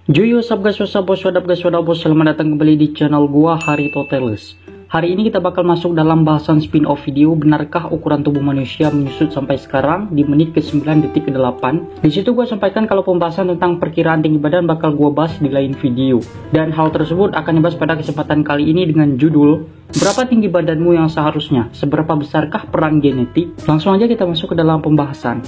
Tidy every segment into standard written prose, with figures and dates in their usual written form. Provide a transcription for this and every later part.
Yo, what's up guys, selamat datang kembali di channel gua Harito Tales. Hari ini kita bakal masuk dalam bahasan spin-off video, benarkah ukuran tubuh manusia menyusut sampai sekarang di menit ke-9 detik ke-8. Di situ gua sampaikan kalau pembahasan tentang perkiraan tinggi badan bakal gua bahas di lain video. Dan hal tersebut akan dibahas pada kesempatan kali ini dengan judul berapa tinggi badanmu yang seharusnya? Seberapa besarkah peran genetik? Langsung aja kita masuk ke dalam pembahasan.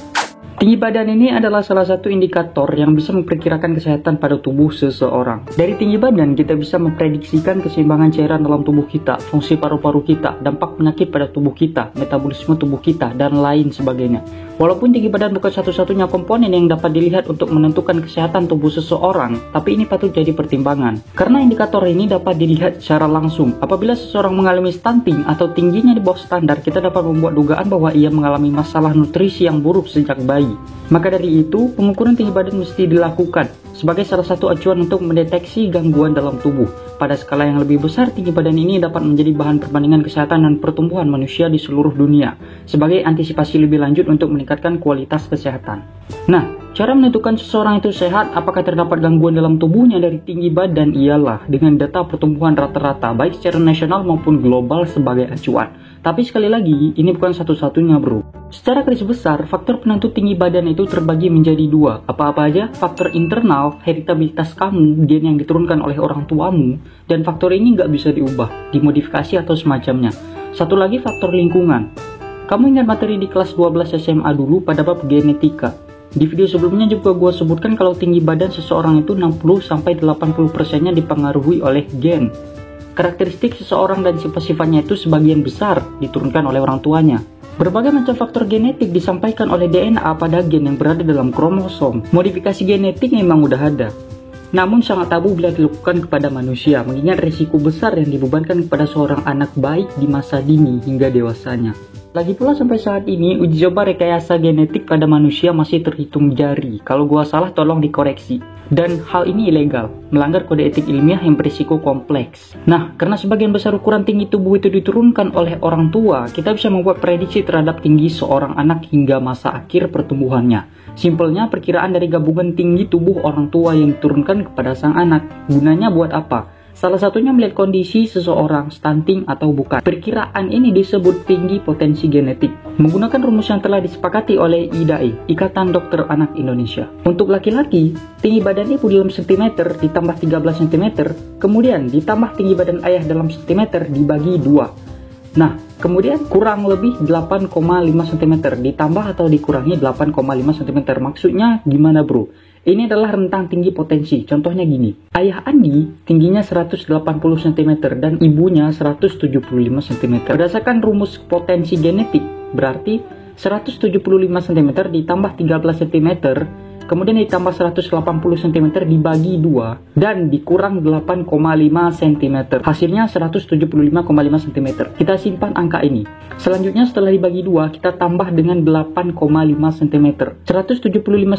Tinggi badan ini adalah salah satu indikator yang bisa memperkirakan kesehatan pada tubuh seseorang. Dari tinggi badan, kita bisa memprediksikan keseimbangan cairan dalam tubuh kita, fungsi paru-paru kita, dampak penyakit pada tubuh kita, metabolisme tubuh kita, dan lain sebagainya. Walaupun tinggi badan bukan satu-satunya komponen yang dapat dilihat untuk menentukan kesehatan tubuh seseorang, tapi ini patut jadi pertimbangan. Karena indikator ini dapat dilihat secara langsung. Apabila seseorang mengalami stunting atau tingginya di bawah standar, kita dapat membuat dugaan bahwa ia mengalami masalah nutrisi yang buruk sejak bayi. Maka dari itu, pengukuran tinggi badan mesti dilakukan sebagai salah satu acuan untuk mendeteksi gangguan dalam tubuh. Pada skala yang lebih besar, tinggi badan ini dapat menjadi bahan perbandingan kesehatan dan pertumbuhan manusia di seluruh dunia sebagai antisipasi lebih lanjut untuk meningkatkan kualitas kesehatan. Nah, cara menentukan seseorang itu sehat, apakah terdapat gangguan dalam tubuhnya dari tinggi badan ialah dengan data pertumbuhan rata-rata baik secara nasional maupun global sebagai acuan. Tapi sekali lagi, ini bukan satu-satunya bro. Secara garis besar, faktor penentu tinggi badan itu terbagi menjadi dua. Apa-apa aja? Faktor internal, heritabilitas kamu, gen yang diturunkan oleh orang tuamu, dan faktor ini nggak bisa diubah, dimodifikasi atau semacamnya. Satu lagi faktor lingkungan. Kamu ingat materi di kelas 12 SMA dulu pada bab genetika. Di video sebelumnya juga gue sebutkan kalau tinggi badan seseorang itu 60-80% dipengaruhi oleh gen. Karakteristik seseorang dan sifat-sifatnya itu sebagian besar diturunkan oleh orang tuanya. Berbagai macam faktor genetik disampaikan oleh DNA pada gen yang berada dalam kromosom. Modifikasi genetik memang udah ada, namun sangat tabu bila dilakukan kepada manusia, mengingat risiko besar yang dibebankan kepada seorang anak baik di masa dini hingga dewasanya. Lagi pula sampai saat ini, uji coba rekayasa genetik pada manusia masih terhitung jari. Kalau gua salah tolong dikoreksi. Dan hal ini ilegal, melanggar kode etik ilmiah yang berisiko kompleks. Nah, karena sebagian besar ukuran tinggi tubuh itu diturunkan oleh orang tua, kita bisa membuat prediksi terhadap tinggi seorang anak hingga masa akhir pertumbuhannya. Simpelnya, perkiraan dari gabungan tinggi tubuh orang tua yang diturunkan kepada sang anak. Gunanya buat apa? Salah satunya melihat kondisi seseorang stunting atau bukan. Perkiraan ini disebut tinggi potensi genetik, menggunakan rumus yang telah disepakati oleh IDAI, Ikatan Dokter Anak Indonesia. Untuk laki-laki, tinggi badan ibu dalam cm ditambah 13 cm, kemudian ditambah tinggi badan ayah dalam cm dibagi 2. Nah, kemudian kurang lebih 8,5 cm ditambah atau dikurangi 8,5 cm. Maksudnya gimana bro? Ini adalah rentang tinggi potensi. Contohnya gini, ayah Andi tingginya 180 cm dan ibunya 175 cm. Berdasarkan rumus potensi genetik, berarti 175 cm ditambah 13 cm, kemudian ditambah 180 cm dibagi 2, dan dikurang 8,5 cm. Hasilnya 175,5 cm. Kita simpan angka ini. Selanjutnya setelah dibagi 2, kita tambah dengan 8,5 cm. 175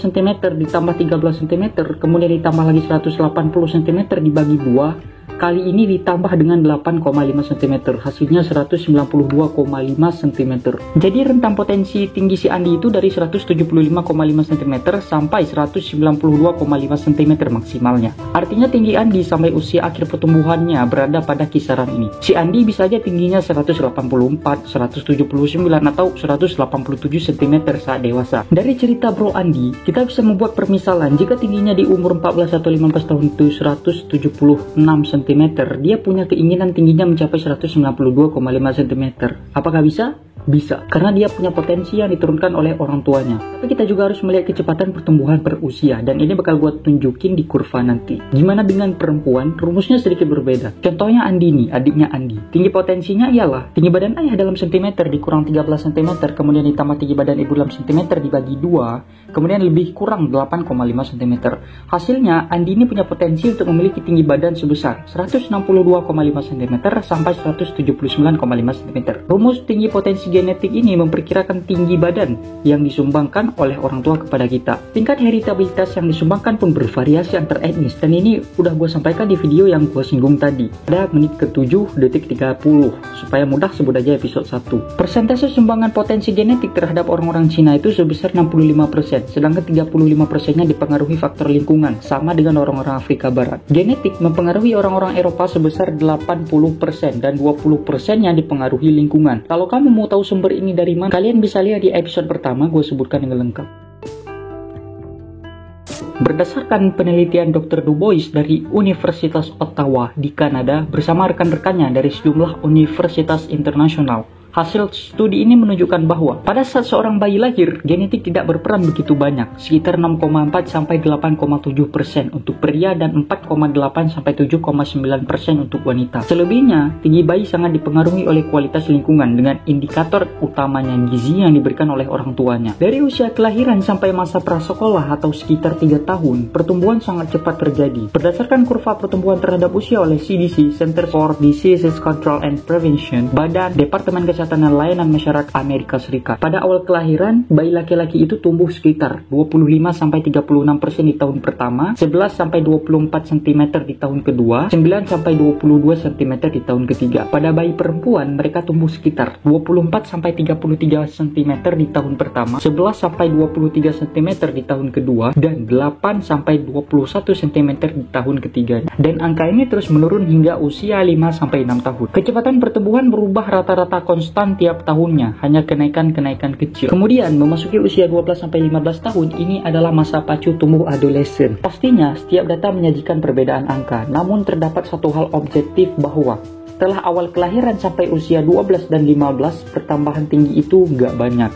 cm ditambah 13 cm, kemudian ditambah lagi 180 cm dibagi 2. Kali ini ditambah dengan 8,5 cm, hasilnya 192,5 cm. Jadi rentang potensi tinggi si Andi itu dari 175,5 cm sampai 192,5 cm maksimalnya. Artinya tinggi Andi sampai usia akhir pertumbuhannya berada pada kisaran ini. Si Andi bisa aja tingginya 184, 179 atau 187 cm saat dewasa. Dari cerita bro Andi, kita bisa membuat permisalan jika tingginya di umur 14 atau 15 tahun itu 176 cm, dia punya keinginan tingginya mencapai 192,5 cm. Apakah bisa? Bisa, karena dia punya potensi yang diturunkan oleh orang tuanya. Tapi kita juga harus melihat kecepatan pertumbuhan per usia, dan ini bakal gue tunjukin di kurva nanti. Gimana dengan perempuan? Rumusnya sedikit berbeda. Contohnya Andi nih, adiknya Andi. Tinggi potensinya ialah tinggi badan ayah dalam cm dikurang 13 cm, kemudian ditambah tinggi badan ibu dalam cm dibagi 2, kemudian lebih kurang 8,5 cm. Hasilnya, Andi ini punya potensi untuk memiliki tinggi badan sebesar 162,5 cm sampai 179,5 cm. Rumus tinggi potensi genetik ini memperkirakan tinggi badan yang disumbangkan oleh orang tua kepada kita. Tingkat heritabilitas yang disumbangkan pun bervariasi antar etnis, dan ini udah gue sampaikan di video yang gue singgung tadi pada menit ke-7 detik 30. Supaya mudah, sebut aja episode 1. Persentase sumbangan potensi genetik terhadap orang-orang Cina itu sebesar 65%, sedangkan 35%-nya dipengaruhi faktor lingkungan, sama dengan orang-orang Afrika Barat. Genetik mempengaruhi orang-orang Eropa sebesar 80% dan 20%-nya dipengaruhi lingkungan. Kalau kamu mau tahu sumber ini dari mana, kalian bisa lihat di episode pertama, gue sebutkan dengan lengkap. Berdasarkan penelitian Dr. Du Bois dari Universitas Ottawa di Kanada bersama rekan-rekannya dari sejumlah universitas internasional, hasil studi ini menunjukkan bahwa pada saat seorang bayi lahir, genetik tidak berperan begitu banyak, sekitar 6,4-8,7% untuk pria dan 4,8-7,9% untuk wanita. Selebihnya, tinggi bayi sangat dipengaruhi oleh kualitas lingkungan dengan indikator utamanya gizi yang diberikan oleh orang tuanya. Dari usia kelahiran sampai masa prasekolah atau sekitar 3 tahun, pertumbuhan sangat cepat terjadi. Berdasarkan kurva pertumbuhan terhadap usia oleh CDC, Center for Disease Control and Prevention, Badan Departemen Kesehatan dan Layanan Masyarakat Amerika Serikat. Pada awal kelahiran, bayi laki-laki itu tumbuh sekitar 25-36% di tahun pertama, 11-24 cm di tahun kedua, 9-22 cm di tahun ketiga. Pada bayi perempuan, mereka tumbuh sekitar 24-33 cm di tahun pertama, 11-23 cm di tahun kedua, dan 8-21 cm di tahun ketiganya. Dan angka ini terus menurun hingga usia 5-6 tahun. Kecepatan pertumbuhan berubah rata-rata konstan tiap tahunnya, hanya kenaikan-kenaikan kecil. Kemudian memasuki usia 12-15 tahun, ini adalah masa pacu tumbuh adolesen. Pastinya setiap data menyajikan perbedaan angka, namun terdapat satu hal objektif bahwa setelah awal kelahiran sampai usia 12 dan 15, pertambahan tinggi itu nggak banyak.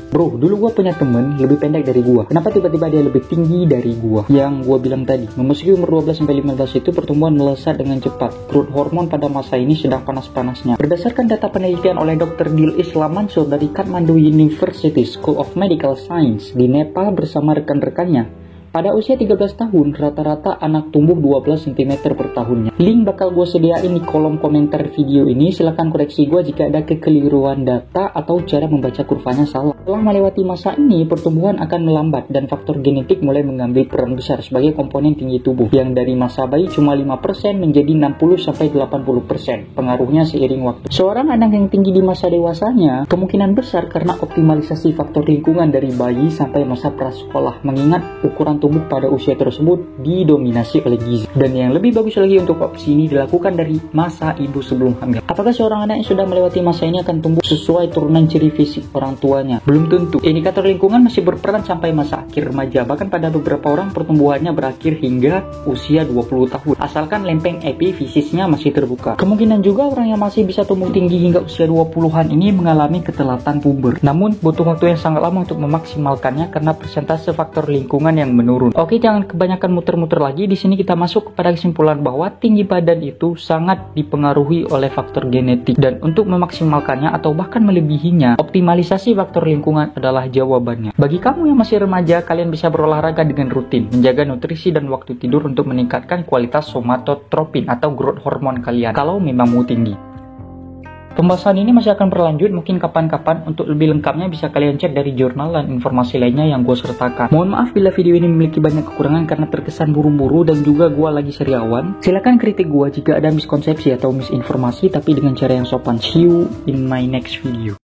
Bro, dulu gue punya temen lebih pendek dari gue. Kenapa tiba-tiba dia lebih tinggi dari gue? Yang gue bilang tadi, memasuki umur 12-15 itu pertumbuhan melesat dengan cepat. Growth hormon pada masa ini sedang panas-panasnya. Berdasarkan data penelitian oleh Dr. Dil Islam Mansur dari Kathmandu University School of Medical Science di Nepal bersama rekan-rekannya, pada usia 13 tahun, rata-rata anak tumbuh 12 cm per tahunnya. Link bakal gue sediain di kolom komentar video ini, silahkan koreksi gue jika ada kekeliruan data atau cara membaca kurvanya salah. Setelah melewati masa ini, pertumbuhan akan melambat dan faktor genetik mulai mengambil peran besar sebagai komponen tinggi tubuh, yang dari masa bayi cuma 5% menjadi 60-80%. Pengaruhnya seiring waktu. Seorang anak yang tinggi di masa dewasanya, kemungkinan besar karena optimalisasi faktor lingkungan dari bayi sampai masa prasekolah, mengingat ukuran tubuh pada usia tersebut didominasi oleh gizi. Dan yang lebih bagus lagi, untuk opsi ini dilakukan dari masa ibu sebelum hamil. Apakah seorang anak yang sudah melewati masa ini akan tumbuh sesuai turunan ciri fisik orang tuanya? Belum tentu. Indikator lingkungan masih berperan sampai masa akhir remaja. Bahkan pada beberapa orang pertumbuhannya berakhir hingga usia 20 tahun. Asalkan lempeng epifisisnya masih terbuka. Kemungkinan juga orang yang masih bisa tumbuh tinggi hingga usia 20-an ini mengalami ketelatan puber. Namun butuh waktu yang sangat lama untuk memaksimalkannya karena persentase faktor lingkungan yang menurun. Oke, jangan kebanyakan muter-muter lagi. Di sini kita masuk kepada kesimpulan bahwa tinggi badan itu sangat dipengaruhi oleh faktor genetik, dan untuk memaksimalkannya atau bahkan melebihinya, optimalisasi faktor lingkungan adalah jawabannya. Bagi kamu yang masih remaja, kalian bisa berolahraga dengan rutin, menjaga nutrisi dan waktu tidur untuk meningkatkan kualitas somatotropin atau growth hormone kalian kalau memang mau tinggi. Pembahasan ini masih akan berlanjut, mungkin kapan-kapan. Untuk lebih lengkapnya bisa kalian cek dari jurnal dan informasi lainnya yang gue sertakan. Mohon maaf bila video ini memiliki banyak kekurangan karena terkesan buru-buru dan juga gue lagi seriawan. Silahkan kritik gue jika ada miskonsepsi atau misinformasi, tapi dengan cara yang sopan. See you in my next video.